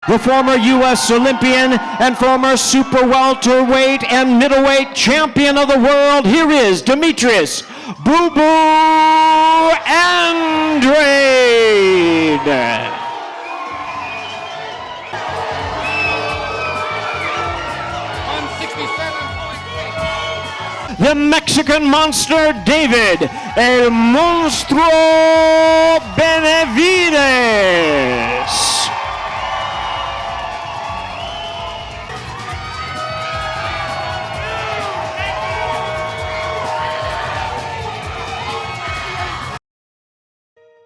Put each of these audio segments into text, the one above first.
the former U.S. Olympian and former super welterweight and middleweight champion of the world. Here is Demetrius Boo Boo Andrade. The Mexican monster, David El Monstruo Benavidez.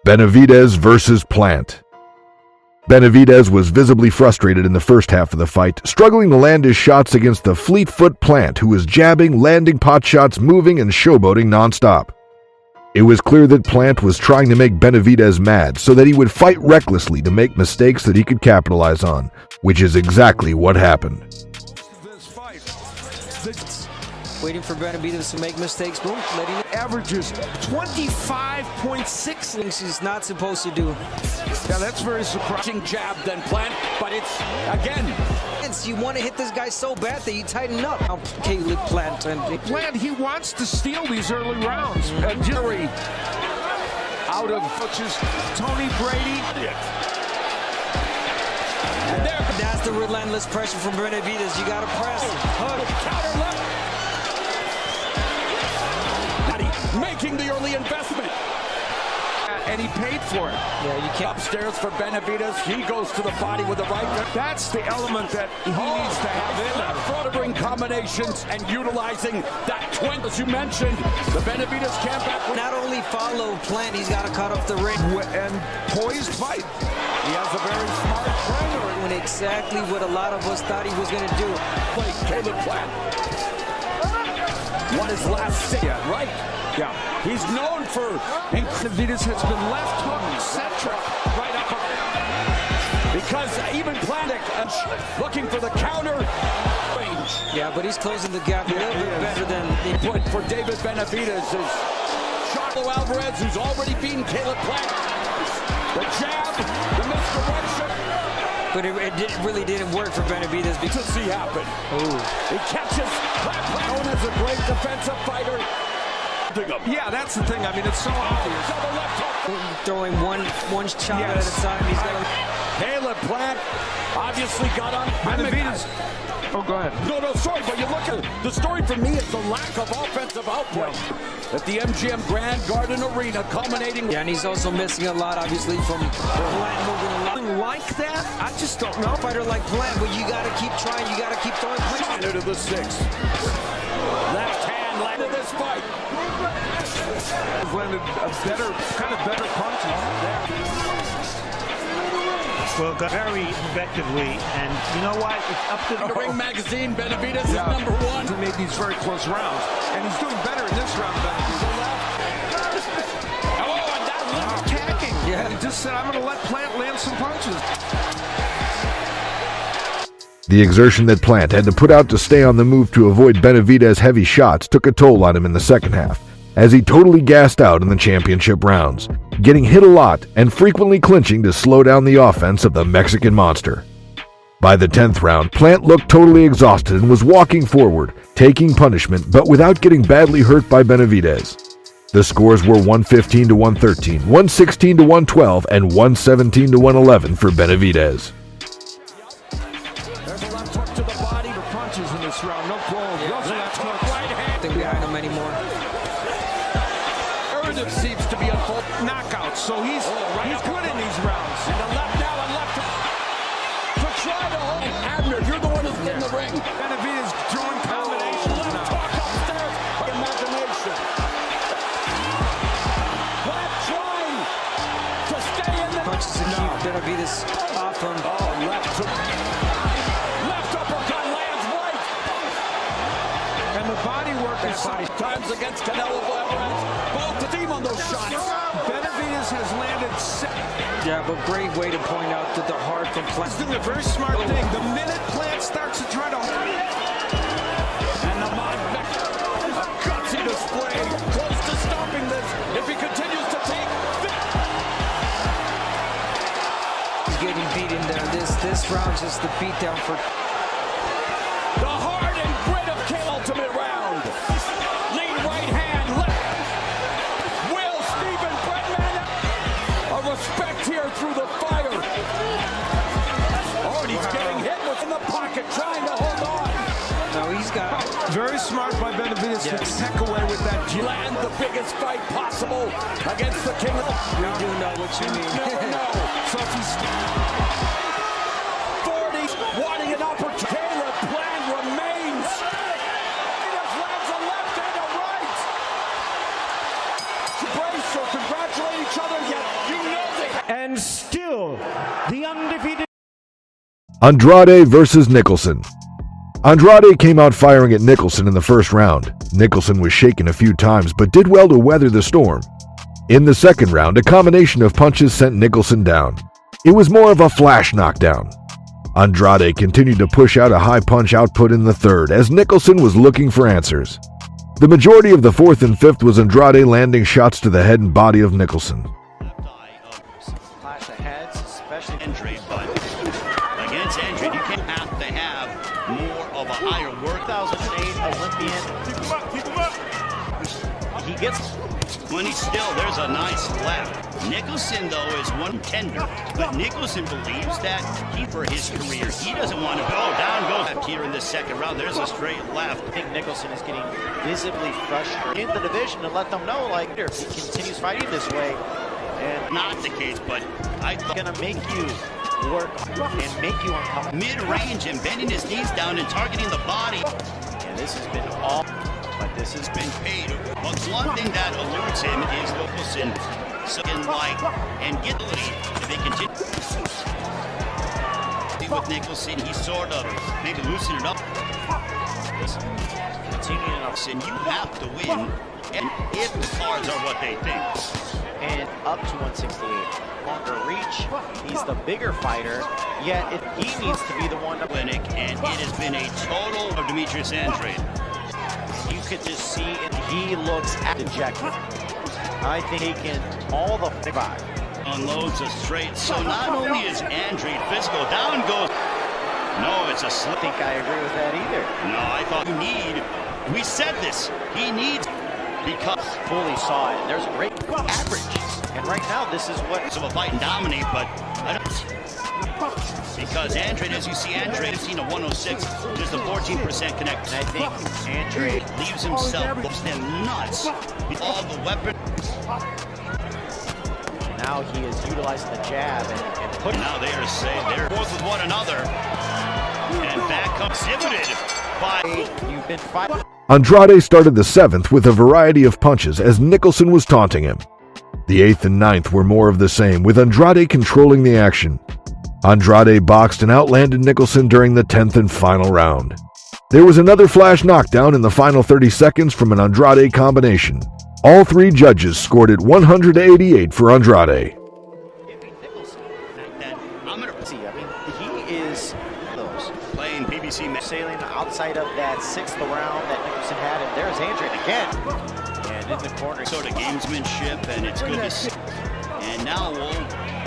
Benavidez versus Plant. Benavidez was visibly frustrated in the first half of the fight, struggling to land his shots against the fleet-foot Plant, who was jabbing, landing pot shots, moving, and showboating nonstop. It was clear that Plant was trying to make Benavidez mad so that he would fight recklessly to make mistakes that he could capitalize on, which is exactly what happened. Waiting for Benavidez to make mistakes, boom, letting it averages 25.6 things he's not supposed to do. Yeah, that's very surprising. Jab then Plant, but it's again. You want to hit this guy so bad that you tighten up. Caleb Plant. Plant, he wants to steal these early rounds. Jerry out of coaches Tony Brady. And there, that's the relentless pressure from Benavidez. You got to press. Hook, counter left. Making the early investment. And he paid for it. Yeah, you can't. Upstairs for Benavidez. He goes to the body with the right. That's the element that he needs to have in there. Fluttering combinations and utilizing that twin, as you mentioned. The Benavidez camp back. Not only follow Plant, he's got to cut off the ring. And poised fight. He has a very smart trainer. Doing exactly what a lot of us thought he was going to do. Like Caleb Plant. Won his last six, right? Yeah. He's known for. Benavidez has been left hook centric right up. Because even Plant looking for the counter range. Yeah, but he's closing the gap a little bit better than the point for David Benavidez is Charlo Alvarez, who's already beaten Caleb Plant. The jab, the misdirection. But it really didn't work for Benavidez because he happened. Ooh. He catches Plant, known as a great defensive fighter. Yeah, that's the thing. I mean, it's so obvious. Throwing one shot at a time. He's got Caleb Plant obviously got on. Benavidez. Oh, go ahead. No, sorry, but you look at the story for me is the lack of offensive output at the MGM Grand Garden Arena, culminating. Yeah, and he's also missing a lot, obviously, from Plant moving a lot. Like that? I just don't know. A fighter like Plant, but you got to keep trying. You got to keep throwing punches. Into the sixth. Left hand landed this fight. Landed a better punch. Well, very effectively, and you know what? It's up to the Ring Magazine. Benavidez is number one. He made these very close rounds, and he's doing better in this round. Oh, and that left attacking. Yeah, he just said, "I'm going to let Plant land some punches." The exertion that Plant had to put out to stay on the move to avoid Benavidez's heavy shots took a toll on him in the second half, as he totally gassed out in the championship rounds, getting hit a lot and frequently clinching to slow down the offense of the Mexican monster. By the 10th round, Plant looked totally exhausted and was walking forward, taking punishment, but without getting badly hurt by Benavidez. The scores were 115 to 113, 116 to 112, and 117 to 111 for Benavidez. There's a left hook to the body. The punches in this round, no close. Left hook, right hand. Nothing behind him anymore. Narrated seems to be a full knockout, so he's good in these rounds. And the left now and left to try to hold. Abner, you're the one who's in the ring. Benavidez throwing combinations left now. hook upstairs. Imagination. Plant trying to stay in the Punches to keep Benavidez off him. Oh, left uppercut lands right. And the body work is times against Canelo Alvarez. Both the team on those shots. Benavidez has landed Yeah, but great way to point out that the heart from Plant. He's doing a very smart thing. The minute Plant starts to try to and the a gutsy display, close to stopping this. If he continues to take, he's getting beat in there. This This round's just the beatdown for The heart and grit of K. Ultimate round. Lead right hand, left. Will Stephen Bredman. A respect here through the fire. Oh, and he's getting hit within the pocket, trying to hold on. now he's got Very smart by Benavidez to peck away with that jab. Land the biggest fight possible against the king of the... we do know what you mean. No. So if he's 40, wanting an opportunity, Caleb Plant remains. He just lands a left and a right. Brace or congratulate each other, yet you know they... And still, the undefeated Andrade versus Nicholson. Andrade came out firing at Nicholson in the first round. Nicholson was shaken a few times but did well to weather the storm. In the second round, a combination of punches sent Nicholson down. It was more of a flash knockdown. Andrade continued to push out a high punch output in the third as Nicholson was looking for answers. The majority of the fourth and fifth was Andrade landing shots to the head and body of Nicholson. Clash of heads, especially Andrade, but against Andrade, you can't have to have more of a higher work. 2008 Olympian. Keep him up. He gets when he's still. There's a nice left. Nicholson though is one tender, but Nicholson believes that he for his career he doesn't want to go down. Goes left here in the second round. There's a straight left. I think Nicholson is getting visibly frustrated in the division to let them know, like, if he continues fighting this way. And not the case, but I thought gonna make you work and make you uncomfortable. Mid-range and bending his knees down and targeting the body. And this has been all, but this has been paid. But one thing that eludes him is Nicholson can like and get the lead. If they continue with Nicholson, he's sort of maybe loosening it up. Continuing up, and you have to win. And if the cards are what they think. And up to 168. Longer reach. He's the bigger fighter, yet he needs to be the one to clinic, and it has been a total of Demetrius Andrade. You could just see it. He looks dejected. I think he can all the five. Unloads a straight. So not only is Andrade physical, down goes. No, it's a slip. I think I agree with that either. No, I thought you need. We said this. He needs. Because fully saw it. There's a great average. And right now, this is what of a fight and dominate, but I don't. Because Andrade, as you see, Andrade 15 to 106, just a 14% connect. And I think Andrade leaves himself, looks them nuts. All the weapon. Now he is utilizing the jab and putting. Now they are saying they're both with one another. And back comes exhibited by. You've been fighting. Andrade started the seventh with a variety of punches as Nicholson was taunting him. The eighth and ninth were more of the same, with Andrade controlling the action. Andrade boxed and outlanded Nicholson during the 10th and final round. There was another flash knockdown in the final 30 seconds from an Andrade combination. All three judges scored it 100-88 for Andrade. He is playing PBC sailing outside of that sixth round that Nicholson had, and there's Andrade again. And in the corner, sort of gamesmanship, and it's good to see. And now we'll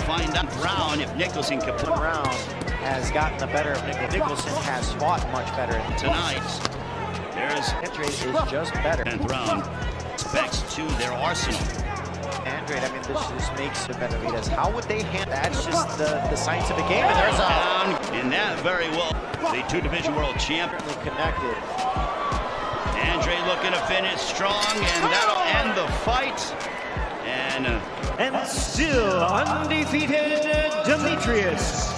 find out round if Nicholson can put round has gotten the better of Nicholson has fought much better tonight. There's Andrade is just better. 10th round. Specs to their arsenal. Andrade, I mean, this just makes the Benavidez. How would they handle that? That's just the scientific game. And there's a in that very well. The two-division world champion connected. Andrade looking to finish strong, and that'll end the fight. and still undefeated Demetrius